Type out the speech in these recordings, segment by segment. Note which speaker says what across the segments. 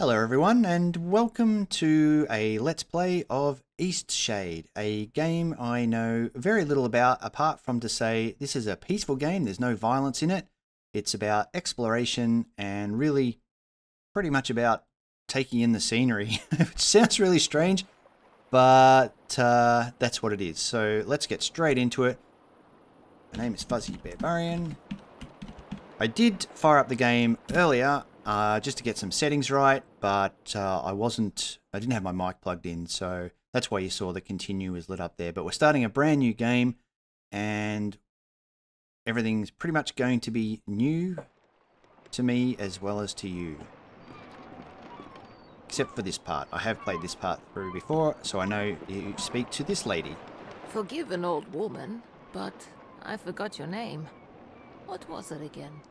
Speaker 1: Hello everyone and welcome to a Let's Play of Eastshade, a game I know very little about apart from to say this is a peaceful game, there's no violence in it, it's about exploration and really pretty much about taking in the scenery, which sounds really strange, but that's what it is. So let's get straight into it. My name is Fuzzy Barbarian. I did fire up the game earlier just to get some settings right, but I didn't have my mic plugged in, so that's why you saw the continue is lit up there. But we're starting a brand new game, and everything's pretty much going to be new to me as well as to you. Except for this part. I have played this part through before, so I know you speak to this lady.
Speaker 2: Forgive an old woman, but I forgot your name. What was it again?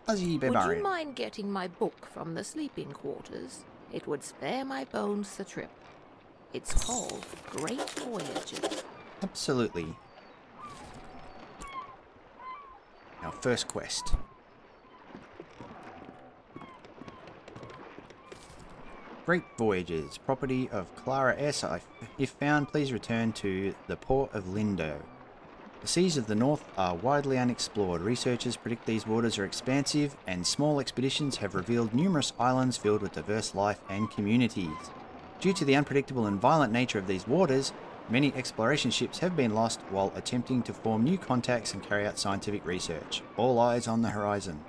Speaker 1: Fuzzy
Speaker 2: Would
Speaker 1: Barbarian.
Speaker 2: you mind getting my book from the sleeping quarters? It would spare my bones the trip. It's called Great Voyages.
Speaker 1: Absolutely. Our first quest. Great Voyages, property of Clara S. If found, please return to the port of Lindo. The seas of the north are widely unexplored. Researchers predict these waters are expansive, and small expeditions have revealed numerous islands filled with diverse life and communities. Due to the unpredictable and violent nature of these waters, many exploration ships have been lost while attempting to form new contacts and carry out scientific research. All eyes on the horizon.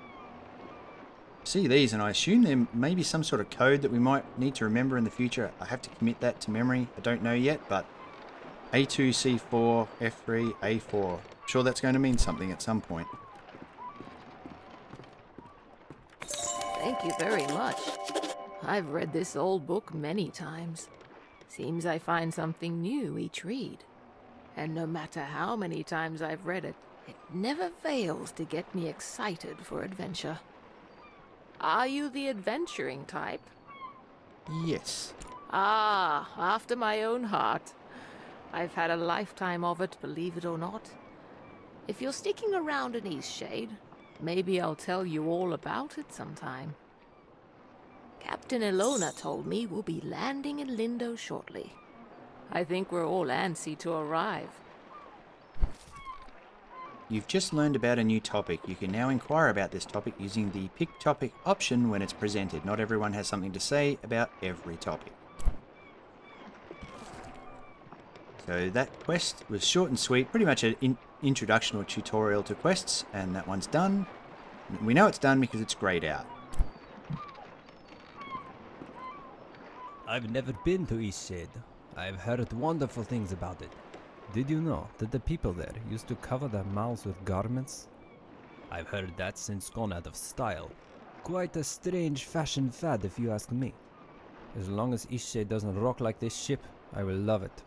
Speaker 1: See these, and I assume there may be some sort of code that we might need to remember in the future. I have to commit that to memory. I don't know yet, but A2, C4, F3, A4. I'm sure that's going to mean something at some point.
Speaker 2: Thank you very much. I've read this old book many times. Seems I find something new each read. And no matter how many times I've read it, it never fails to get me excited for adventure. Are you the adventuring type?
Speaker 1: Yes.
Speaker 2: Ah, after my own heart. I've had a lifetime of it, believe it or not. If you're sticking around in Eastshade, maybe I'll tell you all about it sometime. Captain Ilona told me we'll be landing in Lindo shortly. I think we're all antsy to arrive.
Speaker 1: You've just learned about a new topic. You can now inquire about this topic using the Pick Topic option when it's presented. Not everyone has something to say about every topic. So that quest was short and sweet, pretty much an introduction or tutorial to quests, and that one's done. We know it's done because it's grayed out.
Speaker 3: I've never been to Eastshade. I've heard wonderful things about it. Did you know that the people there used to cover their mouths with garments? I've heard that since gone out of style. Quite a strange fashion fad if you ask me. As long as Eastshade doesn't rock like this ship, I will love it.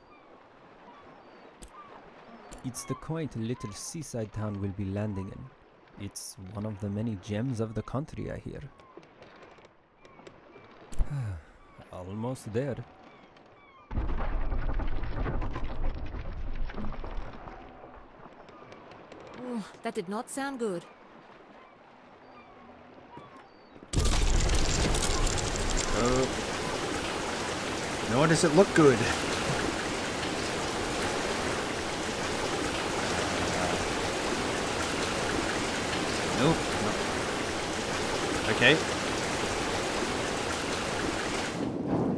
Speaker 3: It's the quaint little seaside town we'll be landing in. It's one of the many gems of the country, I hear. Almost there.
Speaker 2: Ooh, that did not sound good.
Speaker 1: Oh. Nor does it look good. Nope. Okay.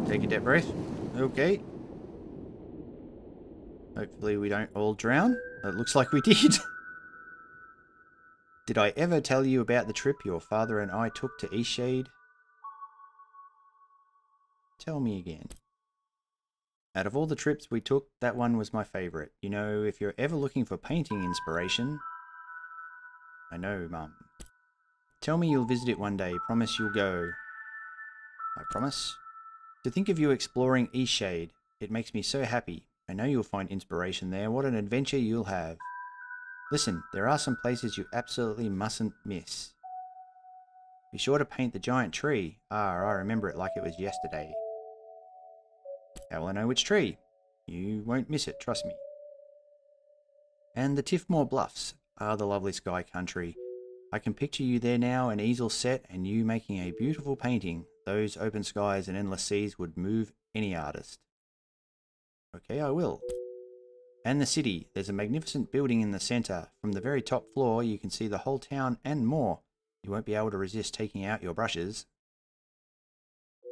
Speaker 1: Take a deep breath. Okay. Hopefully we don't all drown. It looks like we did. Did I ever tell you about the trip your father and I took to Eastshade? Tell me again. Out of all the trips we took, that one was my favourite. You know, if you're ever looking for painting inspiration... I know, Mum. Tell me you'll visit it one day. Promise you'll go. I promise. To think of you exploring Eastshade, it makes me so happy. I know you'll find inspiration there. What an adventure you'll have. Listen, there are some places you absolutely mustn't miss. Be sure to paint the giant tree. Ah, I remember it like it was yesterday. How will I know which tree? You won't miss it, trust me. And the Tiffmore Bluffs are the lovely sky country. I can picture you there now, an easel set, and you making a beautiful painting. Those open skies and endless seas would move any artist. Okay, I will. And the city. There's a magnificent building in the center. From the very top floor, you can see the whole town and more. You won't be able to resist taking out your brushes.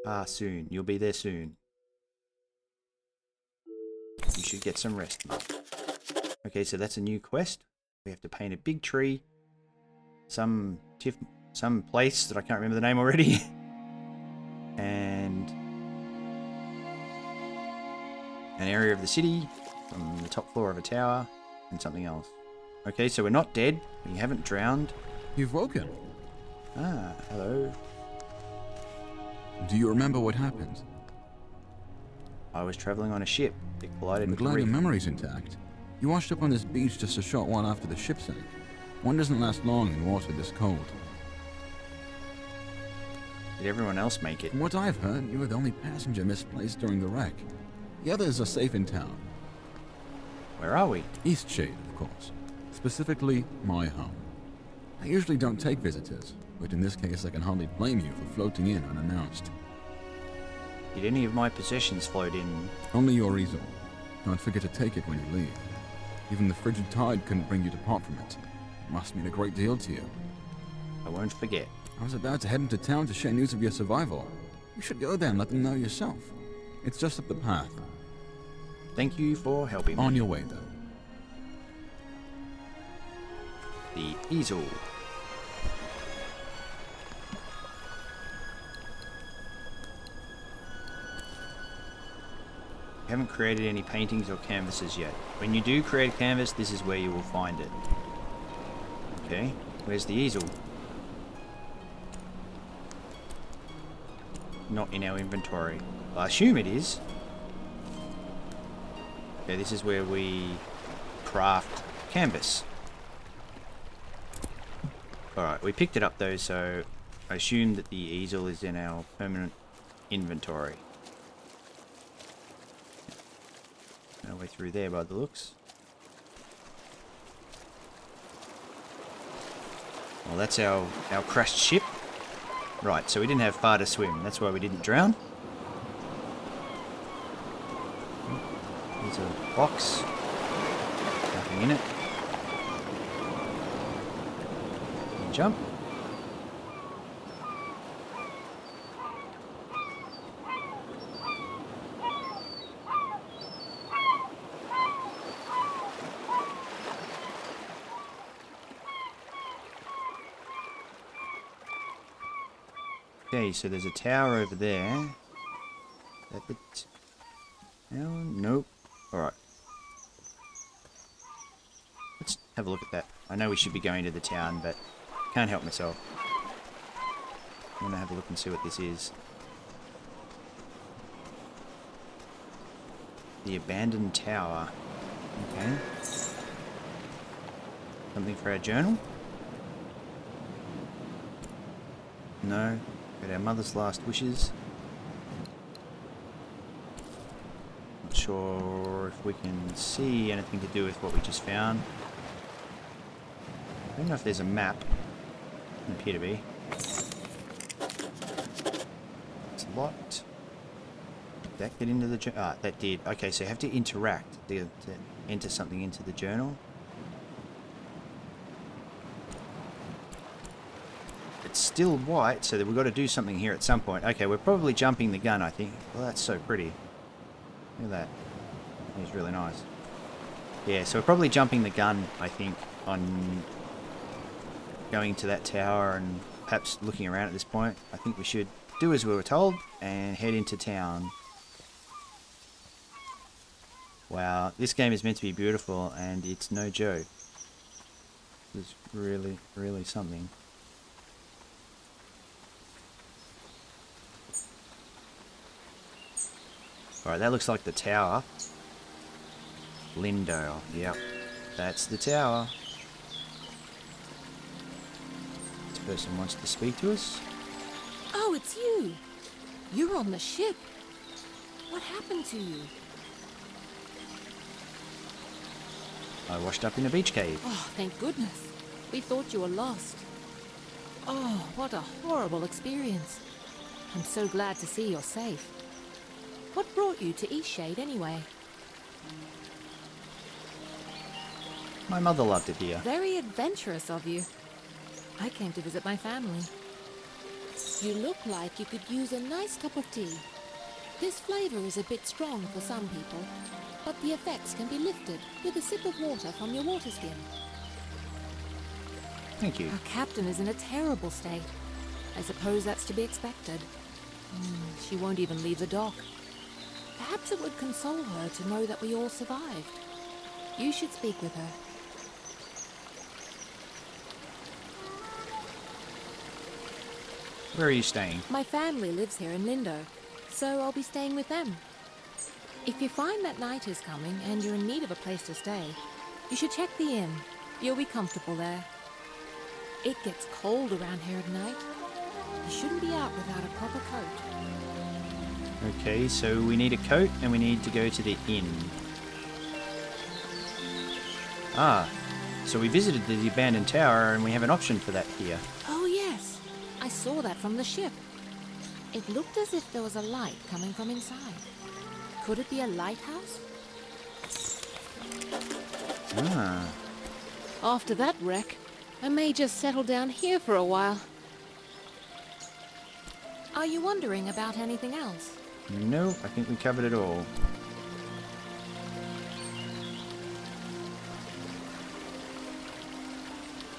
Speaker 1: Ah, soon. You'll be there soon. You should get some rest. Okay, so that's a new quest. We have to paint a big tree. Some place that I can't remember the name already. And an area of the city from the top floor of a tower and something else. Okay, so we're not dead. We haven't drowned.
Speaker 4: You've woken.
Speaker 1: Ah, hello.
Speaker 4: Do you remember what happened?
Speaker 1: I was traveling on a ship. It collided
Speaker 4: I'm
Speaker 1: with the
Speaker 4: glad your
Speaker 1: reef.
Speaker 4: memory's intact. You washed up on this beach just a short while after the ship sank. One doesn't last long in water this cold.
Speaker 1: Did everyone else make it?
Speaker 4: From what I've heard, you were the only passenger misplaced during the wreck. The others are safe in town.
Speaker 1: Where are we?
Speaker 4: Eastshade, of course. Specifically, my home. I usually don't take visitors, but in this case I can hardly blame you for floating in unannounced.
Speaker 1: Did any of my possessions float in?
Speaker 4: Only your easel. Don't forget to take it when you leave. Even the frigid tide couldn't bring you to part from it. It must mean a great deal to you.
Speaker 1: I won't forget.
Speaker 4: I was about to head into town to share news of your survival. You should go there and let them know yourself. It's just up the path.
Speaker 1: Thank you for helping me.
Speaker 4: On your way, though.
Speaker 1: The easel. I haven't created any paintings or canvases yet. When you do create a canvas, this is where you will find it. Okay, where's the easel? Not in our inventory. I assume it is. Okay, this is where we craft canvas. Alright, we picked it up though, so I assume that the easel is in our permanent inventory. No way through there by the looks. Well, that's our crashed ship. Right, so we didn't have far to swim. That's why we didn't drown. There's a box. Nothing in it. Jump. Okay, so there's a tower over there. That it? No, nope. Alright. Let's have a look at that. I know we should be going to the town, but can't help myself. I want to have a look and see what this is. The abandoned tower. Okay. Something for our journal? No. Got our mother's last wishes. Not sure if we can see anything to do with what we just found. I don't know if there's a map. Doesn't appear to be. It's locked. Did that get into the journal? Ah, that did. Okay, so you have to interact to enter something into the journal. It's still white, so that we've got to do something here at some point. Okay, we're probably jumping the gun, I think. Well, that's so pretty. Look at that. It's really nice. Yeah, so we're probably jumping the gun, I think, on going to that tower and perhaps looking around at this point. I think we should do as we were told and head into town. Wow, this game is meant to be beautiful and it's no joke. It's really, really something. Alright, that looks like the tower. Lindo, yep. That's the tower. This person wants to speak to us.
Speaker 2: Oh, it's you. You're on the ship. What happened to you?
Speaker 1: I washed up in a beach cave.
Speaker 2: Oh, thank goodness. We thought you were lost. Oh, what a horrible experience. I'm so glad to see you're safe. What brought you to Eastshade anyway?
Speaker 1: My mother loved it here.
Speaker 2: Very adventurous of you. I came to visit my family. You look like you could use a nice cup of tea. This flavor is a bit strong for some people, but the effects can be lifted with a sip of water from your water skin.
Speaker 1: Thank you.
Speaker 2: Our captain is in a terrible state. I suppose that's to be expected. She won't even leave the dock. Perhaps it would console her to know that we all survived. You should speak with her.
Speaker 1: Where are you staying?
Speaker 2: My family lives here in Lindo, so I'll be staying with them. If you find that night is coming and you're in need of a place to stay, you should check the inn. You'll be comfortable there. It gets cold around here at night. You shouldn't be out without a proper coat.
Speaker 1: Okay, so we need a coat and we need to go to the inn. Ah, so we visited the abandoned tower and we have an option for that here.
Speaker 2: Oh yes, I saw that from the ship. It looked as if there was a light coming from inside. Could it be a lighthouse?
Speaker 1: Ah,
Speaker 2: After that wreck, I may just settle down here for a while. Are you wondering about anything else?
Speaker 1: no, I think we covered it all.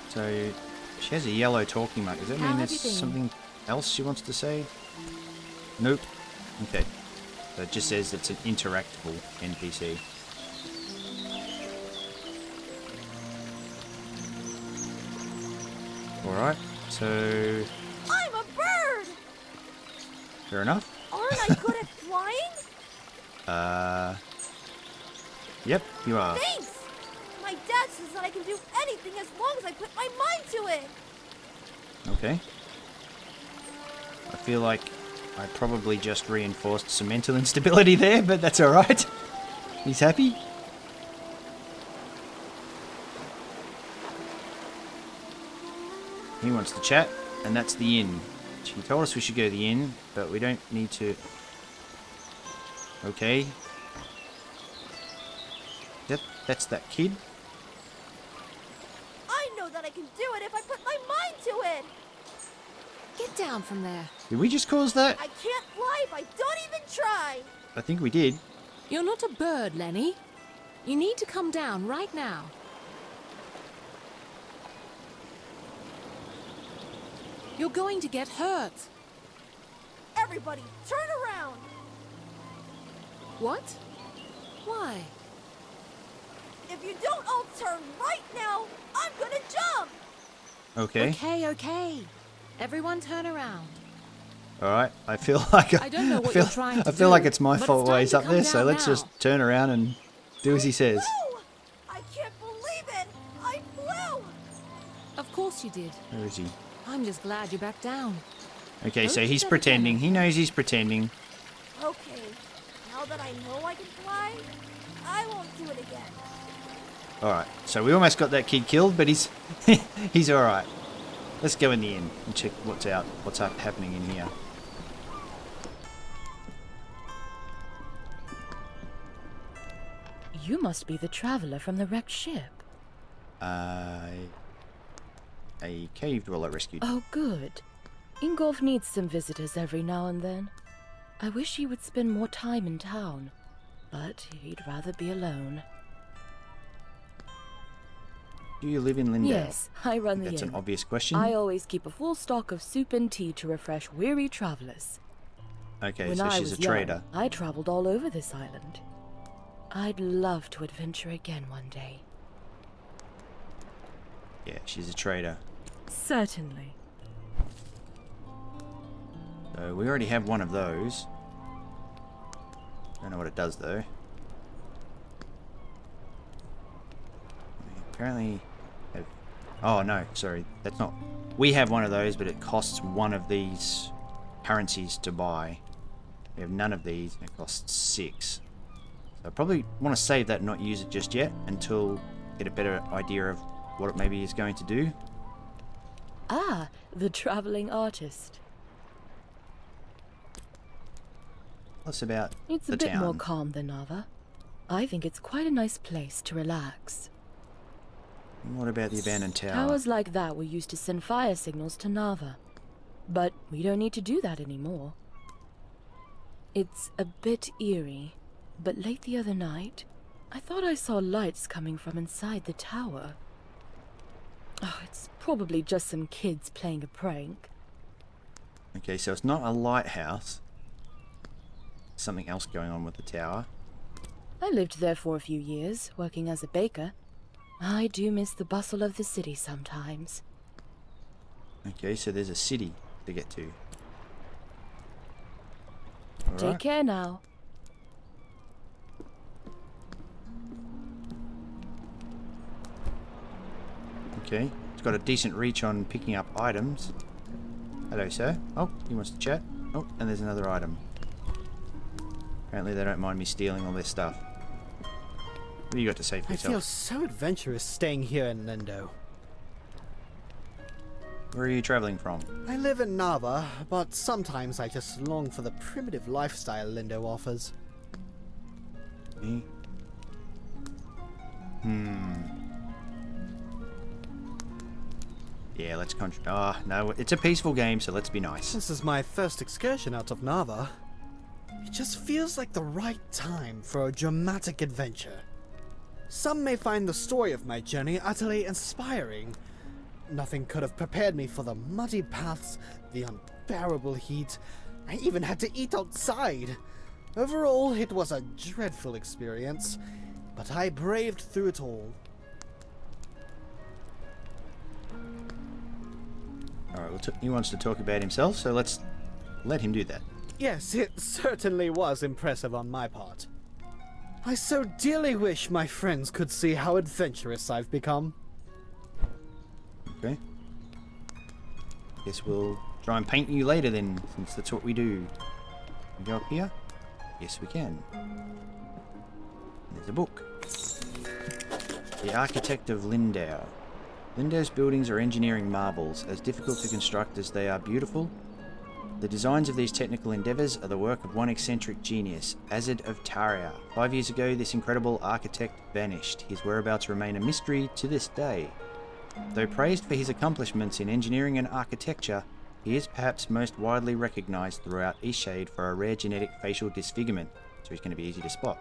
Speaker 1: So, she has a yellow talking mark. Does that
Speaker 2: How
Speaker 1: mean
Speaker 2: have
Speaker 1: there's
Speaker 2: you been?
Speaker 1: something else she wants to say? Nope. Okay. So it just says it's an interactable NPC. Alright, so
Speaker 5: I'm a bird!
Speaker 1: fair enough.
Speaker 5: Aren't I good at flying?
Speaker 1: Yep, you are.
Speaker 5: Thanks! My dad says that I can do anything as long as I put my mind to it.
Speaker 1: Okay. I feel like I probably just reinforced some mental instability there, but that's alright. He's happy. He wants to chat, and that's the inn. She told us we should go to the inn, but we don't need to... Okay. Yep, that's that kid.
Speaker 5: I know that I can do it if I put my mind to it.
Speaker 2: Get down from there.
Speaker 1: Did we just cause that?
Speaker 5: I can't fly if I don't even try.
Speaker 1: I think we did.
Speaker 2: You're not a bird, Lenny. You need to come down right now. You're going to get hurt.
Speaker 5: Everybody, turn around.
Speaker 2: What? Why?
Speaker 5: If you don't all turn right now, I'm gonna jump.
Speaker 1: Okay.
Speaker 2: Okay. Everyone turn around.
Speaker 1: Alright, I feel like
Speaker 2: I don't know what
Speaker 1: feel,
Speaker 2: you're trying to
Speaker 1: I feel
Speaker 2: do,
Speaker 1: like it's my
Speaker 2: but
Speaker 1: fault
Speaker 2: it's
Speaker 1: why
Speaker 2: time
Speaker 1: he's
Speaker 2: to
Speaker 1: up
Speaker 2: come
Speaker 1: there, so
Speaker 2: down
Speaker 1: let's
Speaker 2: now.
Speaker 1: just turn around and do as he says.
Speaker 5: Flew! I can't believe it. I flew.
Speaker 2: Of course you did.
Speaker 1: Where is he?
Speaker 2: I'm just glad you're back down.
Speaker 1: Okay, so
Speaker 2: Don't
Speaker 1: he's
Speaker 2: set it
Speaker 1: pretending.
Speaker 2: down.
Speaker 1: He knows he's pretending.
Speaker 5: Okay, now that I know I can fly, I won't do it again.
Speaker 1: Alright, so we almost got that kid killed, but he's he's alright. Let's go in the inn and check what's happening in here.
Speaker 6: You must be the traveler from the wrecked ship.
Speaker 1: A cave dweller rescued.
Speaker 6: Oh, good. Ingolf needs some visitors every now and then. I wish he would spend more time in town, but he'd rather be alone.
Speaker 1: Do you live in Lindale?
Speaker 6: Yes, I run the
Speaker 1: That's
Speaker 6: inn.
Speaker 1: an obvious question.
Speaker 6: I always keep a full stock of soup and tea to refresh weary travelers.
Speaker 1: Okay,
Speaker 6: When
Speaker 1: so
Speaker 6: I
Speaker 1: she's a
Speaker 6: was young,
Speaker 1: trader.
Speaker 6: I traveled all over this island. I'd love to adventure again one day.
Speaker 1: Yeah, she's a trader.
Speaker 6: Certainly.
Speaker 1: So we already have one of those. Don't know what it does though. We apparently have... Oh no, sorry, that's not... We have one of those, but it costs one of these currencies to buy. We have none of these, and it costs 6. So I probably want to save that and not use it just yet until get a better idea of what it maybe is going to do.
Speaker 6: Ah, the traveling artist.
Speaker 1: Tell us about
Speaker 6: It's a
Speaker 1: the
Speaker 6: bit
Speaker 1: town.
Speaker 6: more calm than Nava. I think it's quite a nice place to relax.
Speaker 1: What about the abandoned tower?
Speaker 6: Towers like that were used to send fire signals to Nava. But we don't need to do that anymore. It's a bit eerie, but late the other night, I thought I saw lights coming from inside the tower. Oh, it's probably just some kids playing a prank.
Speaker 1: Okay, so it's not a lighthouse. Something else going on with the tower.
Speaker 6: I lived there for a few years, working as a baker. I do miss the bustle of the city sometimes.
Speaker 1: Okay, so there's a city to get to.
Speaker 6: Take
Speaker 1: Alright.
Speaker 6: care now.
Speaker 1: Okay, it's got a decent reach on picking up items. Hello, sir. Oh, he wants to chat. Oh, and there's another item. Apparently they don't mind me stealing all their stuff. What do you got to say for
Speaker 7: I feel
Speaker 1: yourself?
Speaker 7: so adventurous staying here in Lindo.
Speaker 1: Where are you travelling from?
Speaker 7: I live in Nava, but sometimes I just long for the primitive lifestyle Lindo offers.
Speaker 1: Me? Yeah, let's Ah, no, it's a peaceful game, so let's be nice.
Speaker 7: This is my first excursion out of Nava. It just feels like the right time for a dramatic adventure. Some may find the story of my journey utterly inspiring. Nothing could have prepared me for the muddy paths, the unbearable heat. I even had to eat outside. Overall, it was a dreadful experience, but I braved through it all.
Speaker 1: Alright, well, he wants to talk about himself, so let's let him do that.
Speaker 7: Yes, it certainly was impressive on my part. I so dearly wish my friends could see how adventurous I've become.
Speaker 1: Okay. Guess we'll try and paint you later then, since that's what we do. Can we go up here? Yes, we can. There's a book. The Architect of Lindau. Lindau's buildings are engineering marvels, as difficult to construct as they are beautiful. The designs of these technical endeavours are the work of one eccentric genius, Azad of Taria. 5 years ago, this incredible architect vanished. His whereabouts remain a mystery to this day. Though praised for his accomplishments in engineering and architecture, he is perhaps most widely recognised throughout Eastshade for a rare genetic facial disfigurement, so he's going to be easy to spot.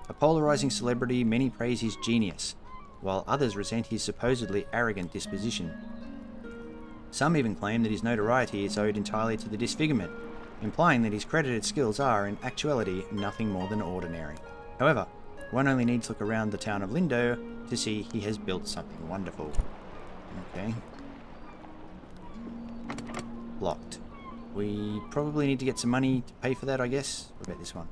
Speaker 1: A polarising celebrity, many praise his genius, while others resent his supposedly arrogant disposition. Some even claim that his notoriety is owed entirely to the disfigurement, implying that his credited skills are, in actuality, nothing more than ordinary. However, one only needs to look around the town of Lindo to see he has built something wonderful. Okay. Locked. We probably need to get some money to pay for that, I guess. What about this one?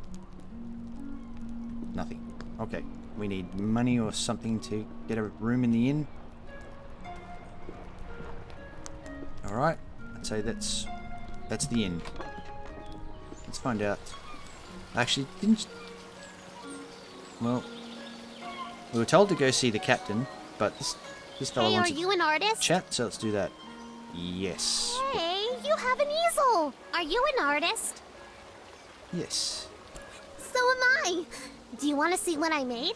Speaker 1: Nothing. Okay. We need money or something to get a room in the inn. Alright. I'd say that's the inn. Let's find out. Actually, didn't... Well... We were told to go see the captain, but this fellow
Speaker 5: Hey, are
Speaker 1: wants to
Speaker 5: you an artist?
Speaker 1: chat, so let's do that. Yes.
Speaker 5: Hey, you have an easel! Are you an artist?
Speaker 1: Yes.
Speaker 5: So am I! Do you want to see what I made?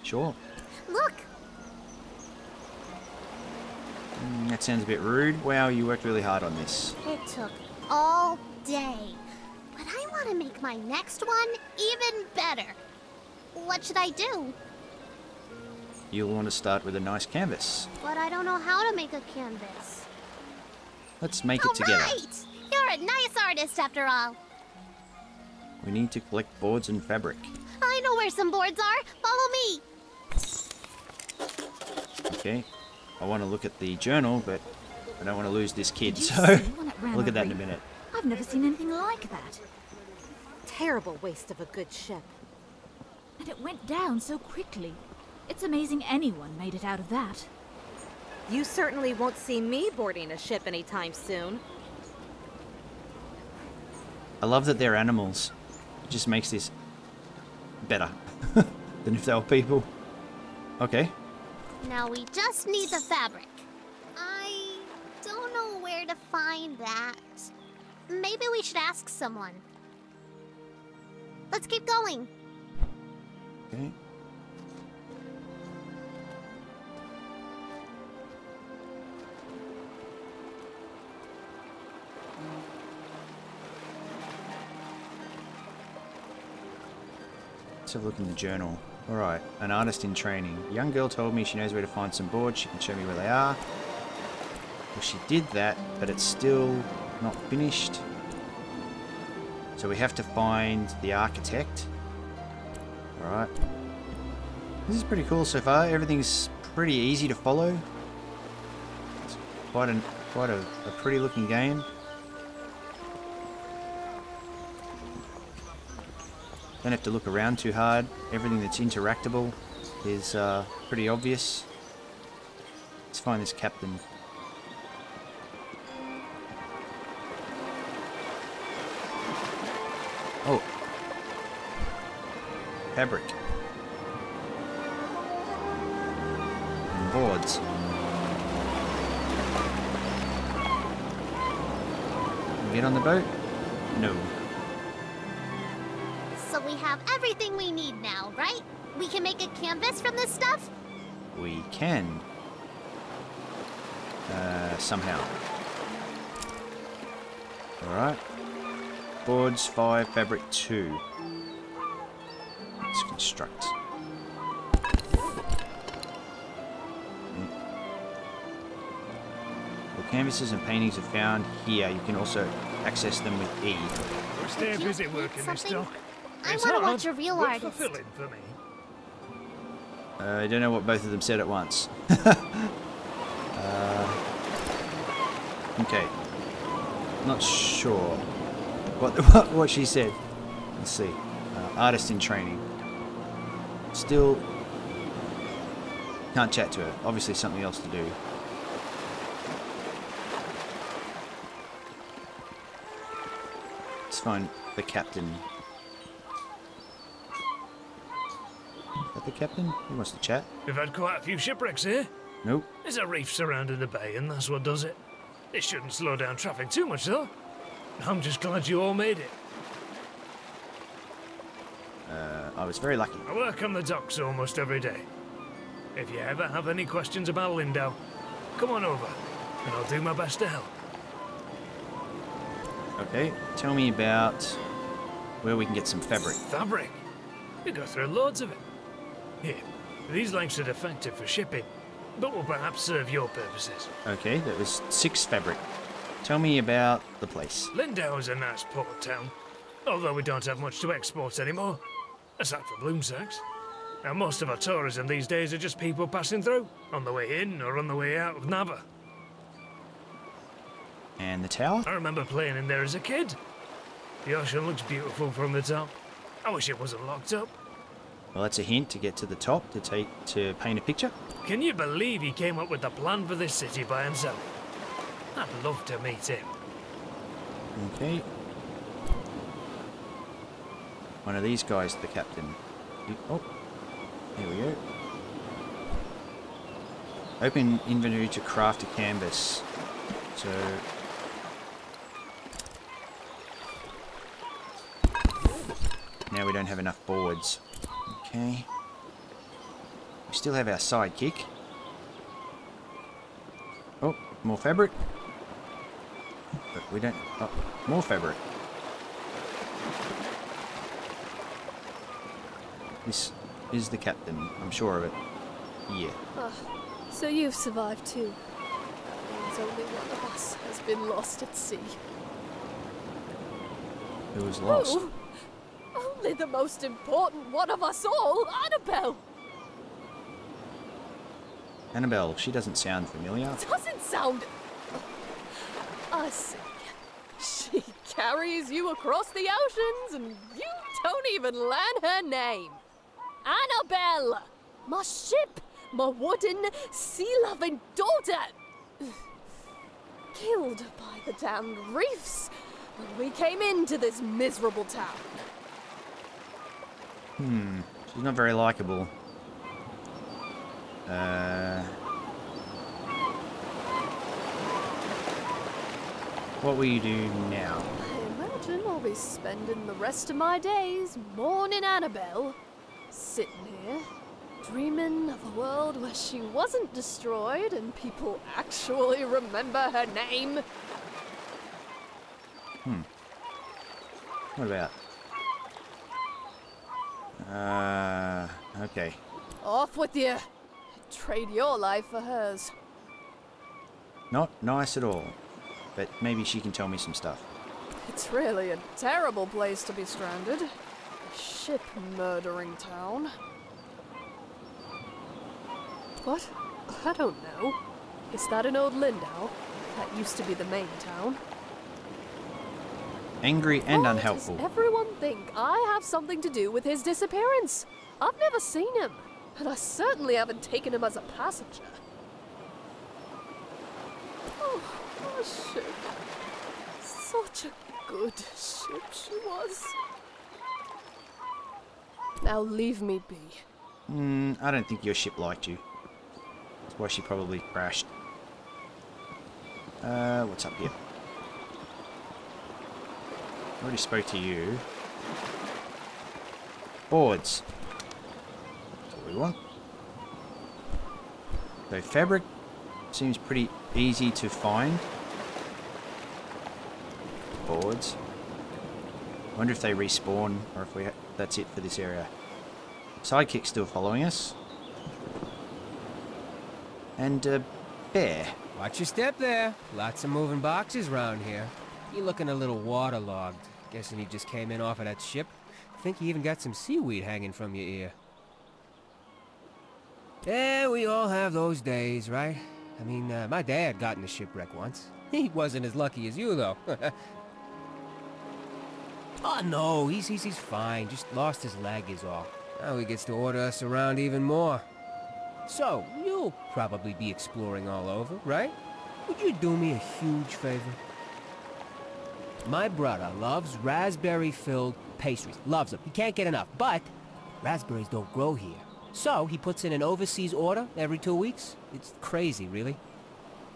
Speaker 1: Sure.
Speaker 5: Look!
Speaker 1: That sounds a bit rude. Wow, you worked really hard on this.
Speaker 5: It took all day. But I want to make my next one even better. What should I do?
Speaker 1: You'll want to start with a nice canvas.
Speaker 5: But I don't know how to make a canvas.
Speaker 1: Let's make it together.
Speaker 5: Alright! You're a nice artist after all.
Speaker 1: We need to collect boards and fabric.
Speaker 5: I know where some boards are. Follow me.
Speaker 1: Okay. I want to look at the journal, but I don't want to lose this kid,
Speaker 8: Did you
Speaker 1: so
Speaker 8: see when it ran
Speaker 1: look at that in a
Speaker 8: over you?
Speaker 1: minute.
Speaker 8: I've never seen anything like that. Terrible waste of a good ship. And it went down so quickly. It's amazing anyone made it out of that.
Speaker 9: You certainly won't see me boarding a ship anytime soon.
Speaker 1: I love that they're animals. It just makes this better than if they were people. Okay.
Speaker 5: Now we just need the fabric. I don't know where to find that. Maybe we should ask someone. Let's keep going.
Speaker 1: Okay. Let's have a look in the journal. Alright, an artist in training. A young girl told me she knows where to find some boards. She can show me where they are. Well, she did that, but it's still not finished. So we have to find the architect. Alright. This is pretty cool so far. Everything's pretty easy to follow. It's quite a pretty looking game. Don't have to look around too hard. Everything that's interactable is pretty obvious. Let's find this captain. Oh. Fabric. And boards. Can we get on the boat? No.
Speaker 5: So we have everything we need now, right? We can make a canvas from this stuff?
Speaker 1: We can. Somehow. Alright. Boards 5, fabric 2. Let's construct. Well, canvases and paintings are found here. You can also access them with E.
Speaker 10: We're staying busy working this dock.
Speaker 5: I want to watch a real artist.
Speaker 10: Fulfilling for me.
Speaker 1: I don't know what both of them said at once. Okay. Not sure what she said. Let's see. Artist in training. Still can't chat to her. Obviously something else to do. Let's find the captain. Is that the captain? He wants to chat.
Speaker 10: We've had quite a few shipwrecks here.
Speaker 1: Nope.
Speaker 10: There's a reef surrounding the bay, and that's what does it. It shouldn't slow down traffic too much, though. I'm just glad you all made it.
Speaker 1: I was very lucky.
Speaker 10: I work on the docks almost every day. If you ever have any questions about Lindau, come on over, and I'll do my best to help.
Speaker 1: Okay, tell me about where we can get some fabric.
Speaker 10: Fabric? We go through loads of it. Here, these lengths are defective for shipping, but will perhaps serve your purposes.
Speaker 1: Okay, that was 6 fabric. Tell me about the place.
Speaker 10: Lindau is a nice port town, although we don't have much to export anymore, aside from bloom sacks. Now, most of our tourism these days are just people passing through, on the way in or on the way out of Nava.
Speaker 1: And the tower?
Speaker 10: I remember playing in there as a kid. The ocean looks beautiful from the top. I wish it wasn't locked up.
Speaker 1: Well, that's a hint to get to the top to paint a picture.
Speaker 10: Can you believe he came up with the plan for this city by himself? I'd love to meet him.
Speaker 1: Okay. One of these guys, the captain. Oh, here we go. Open inventory to craft a canvas. So... now we don't have enough boards. Okay. We still have our sidekick. Oh, more fabric. But we don't... oh, more fabric. This is the captain, I'm sure of it. Yeah.
Speaker 11: So you've survived too. That means only one of us has been lost at sea.
Speaker 1: Who was lost?
Speaker 11: Who? Only the most important one of us all, Annabelle!
Speaker 1: Annabelle, she doesn't sound familiar.
Speaker 11: Doesn't sound... I see. She carries you across the oceans and you don't even learn her name. Annabelle! My ship! My wooden, sea-loving daughter! Killed by the damned reefs when we came into this miserable town.
Speaker 1: She's not very likable. What will you do now?
Speaker 11: I imagine I'll be be spending the rest of my days mourning Annabelle, sitting here, dreaming of a world where she wasn't destroyed and people actually remember her name.
Speaker 1: What about? Okay.
Speaker 11: Off with you. Trade your life for hers.
Speaker 1: Not nice at all. But maybe she can tell me some stuff.
Speaker 11: It's really a terrible place to be stranded. A ship-murdering town. What? I don't know. Is that in Old Lindau? That used to be the main town.
Speaker 1: Angry and
Speaker 11: Why
Speaker 1: unhelpful.
Speaker 11: does everyone think I have something to do with his disappearance? I've never seen him, and I certainly haven't taken him as a passenger. Oh, our ship. Such a good ship she was. Now leave me be.
Speaker 1: I don't think your ship liked you. That's why she probably crashed. What's up here? I already spoke to you. Boards. That's what we want. So fabric seems pretty easy to find. Boards. I wonder if they respawn or if that's it for this area. Sidekick's still following us. And a bear.
Speaker 12: Watch your step there. Lots of moving boxes around here. You're looking a little waterlogged. Guessing you just came in off of that ship. I think you even got some seaweed hanging from your ear. Yeah, we all have those days, right? I mean, my dad got in a shipwreck once. He wasn't as lucky as you, though. Oh, no, he's fine. Just lost his leg is all. Now he gets to order us around even more. So, you'll probably be exploring all over, right? Would you do me a huge favor? My brother loves raspberry-filled pastries. Loves them. He can't get enough. But raspberries don't grow here. So he puts in an overseas order every 2 weeks. It's crazy, really.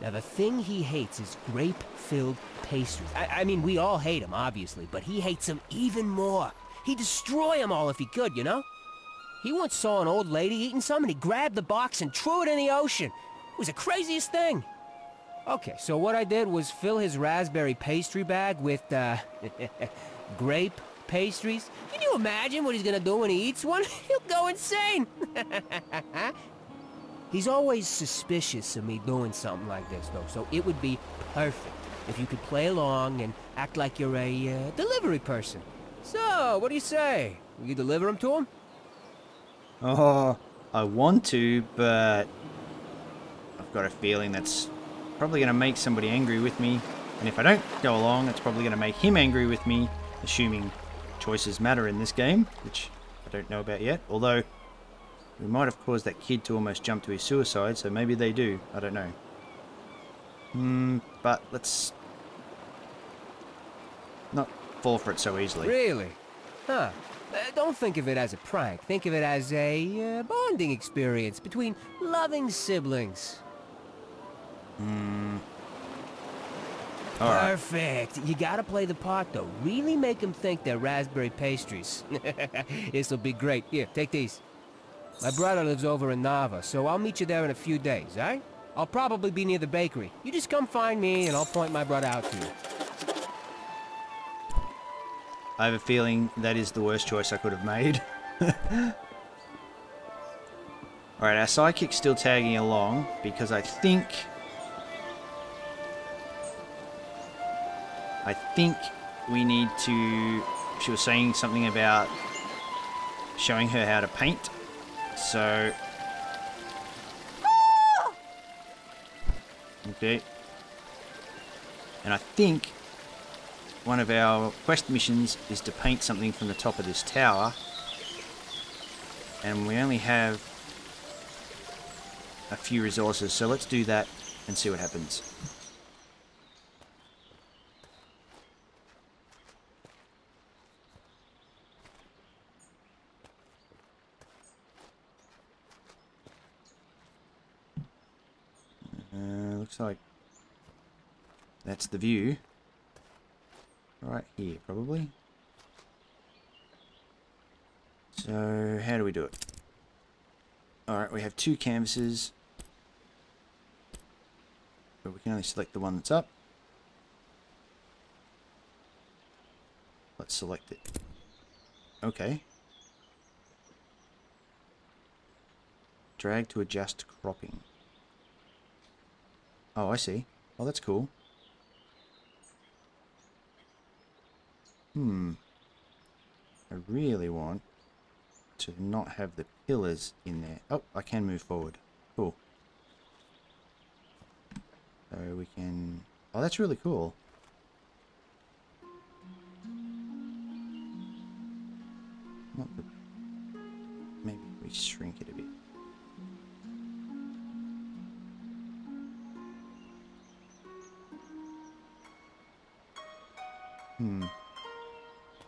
Speaker 12: Now, the thing he hates is grape-filled pastries. I mean, we all hate them, obviously, but he hates them even more. He'd destroy them all if he could, you know? He once saw an old lady eating some, and he grabbed the box and threw it in the ocean. It was the craziest thing. Okay, so what I did was fill his raspberry pastry bag with, grape pastries. Can you imagine what he's gonna do when he eats one? He'll go insane! He's always suspicious of me doing something like this, though, so it would be perfect if you could play along and act like you're a, delivery person. So, what do you say? Will you deliver him to him?
Speaker 1: Oh, I want to, but I've got a feeling that's probably going to make somebody angry with me. And if I don't go along, it's probably going to make him angry with me, assuming choices matter in this game, which I don't know about yet. Although, we might have caused that kid to almost jump to his suicide, so maybe they do. I don't know. But let's not fall for it so easily.
Speaker 12: Really? Huh. Don't think of it as a prank. Think of it as a bonding experience between loving siblings.
Speaker 1: All right.
Speaker 12: Perfect. You gotta play the part, though. Really make them think they're raspberry pastries. This'll be great. Here, take these. My brother lives over in Nava, so I'll meet you there in a few days, alright? I'll probably be near the bakery. You just come find me, and I'll point my brother out to you.
Speaker 1: I have a feeling that is the worst choice I could have made. Alright, our sidekick's still tagging along because I think we need to... She was saying something about showing her how to paint. So... Okay. And I think one of our quest missions is to paint something from the top of this tower. And we only have a few resources, so let's do that and see what happens. Looks like that's the view. Right here, probably. So, how do we do it? Alright, we have 2 canvases. But we can only select the one that's up. Let's select it. Okay. Drag to adjust cropping. Oh, I see. Oh, that's cool. I really want to not have the pillars in there. Oh, I can move forward. Cool. So we can... Oh, that's really cool. Not the... Maybe we shrink it a bit. Can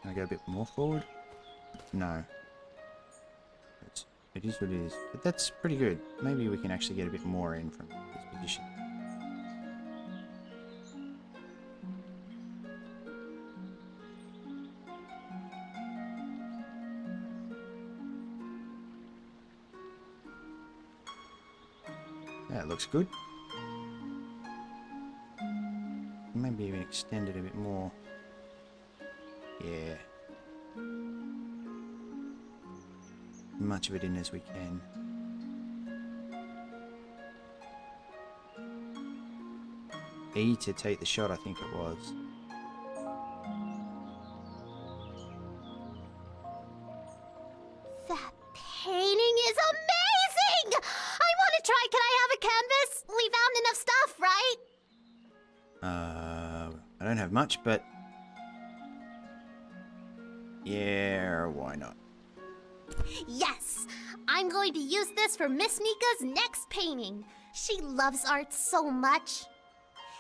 Speaker 1: I go a bit more forward? No. It is what it is. But that's pretty good. Maybe we can actually get a bit more in from this position. That looks good. Maybe even extend it a bit more. Yeah. Much of it in as we can. E to take the shot, I think it was.
Speaker 5: That painting is amazing! I want to try. Can I have a canvas? We found enough stuff, right?
Speaker 1: I don't have much, but... Yeah, why not?
Speaker 5: Yes! I'm going to use this for Miss Nika's next painting. She loves art so much.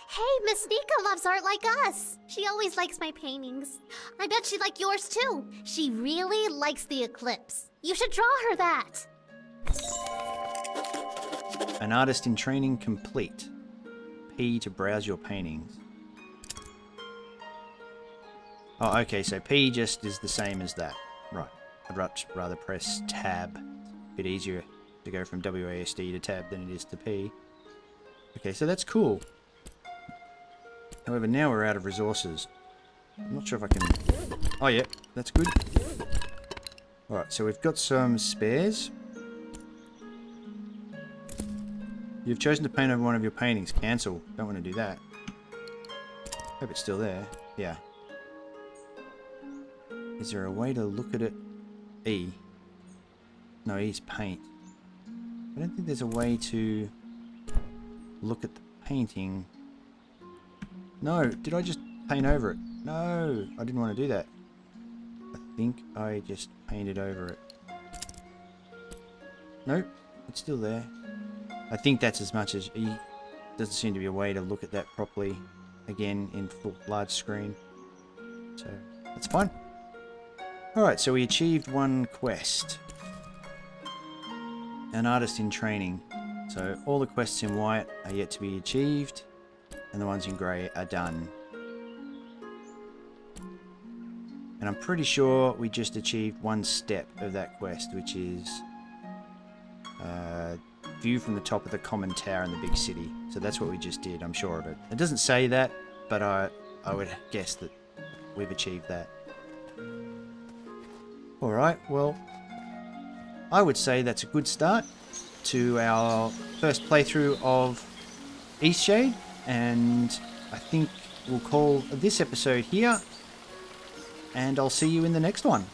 Speaker 5: Hey, Miss Nika loves art like us. She always likes my paintings. I bet she'd like yours too. She really likes the eclipse. You should draw her that.
Speaker 1: An artist in training complete. P to browse your paintings. Oh, okay, so P just is the same as that. Right. I'd rather press tab. A bit easier to go from WASD to tab than it is to P. Okay, so that's cool. However, now we're out of resources. I'm not sure if I can... Oh, yeah, that's good. Alright, so we've got some spares. You've chosen to paint over one of your paintings. Cancel. Don't want to do that. Hope it's still there. Yeah. Is there a way to look at it? E. No, E's paint. I don't think there's a way to look at the painting. No, did I just paint over it? No, I didn't want to do that. I think I just painted over it. Nope, it's still there. I think that's as much as E. Doesn't seem to be a way to look at that properly again in full large screen. So, that's fine. Alright, so we achieved one quest. An artist in training. So all the quests in white are yet to be achieved, and the ones in grey are done. And I'm pretty sure we just achieved one step of that quest, which is view from the top of the common tower in the big city. So that's what we just did, I'm sure of it. It doesn't say that, but I would guess that we've achieved that. Alright, well, I would say that's a good start to our first playthrough of Eastshade, and I think we'll call this episode here, and I'll see you in the next one.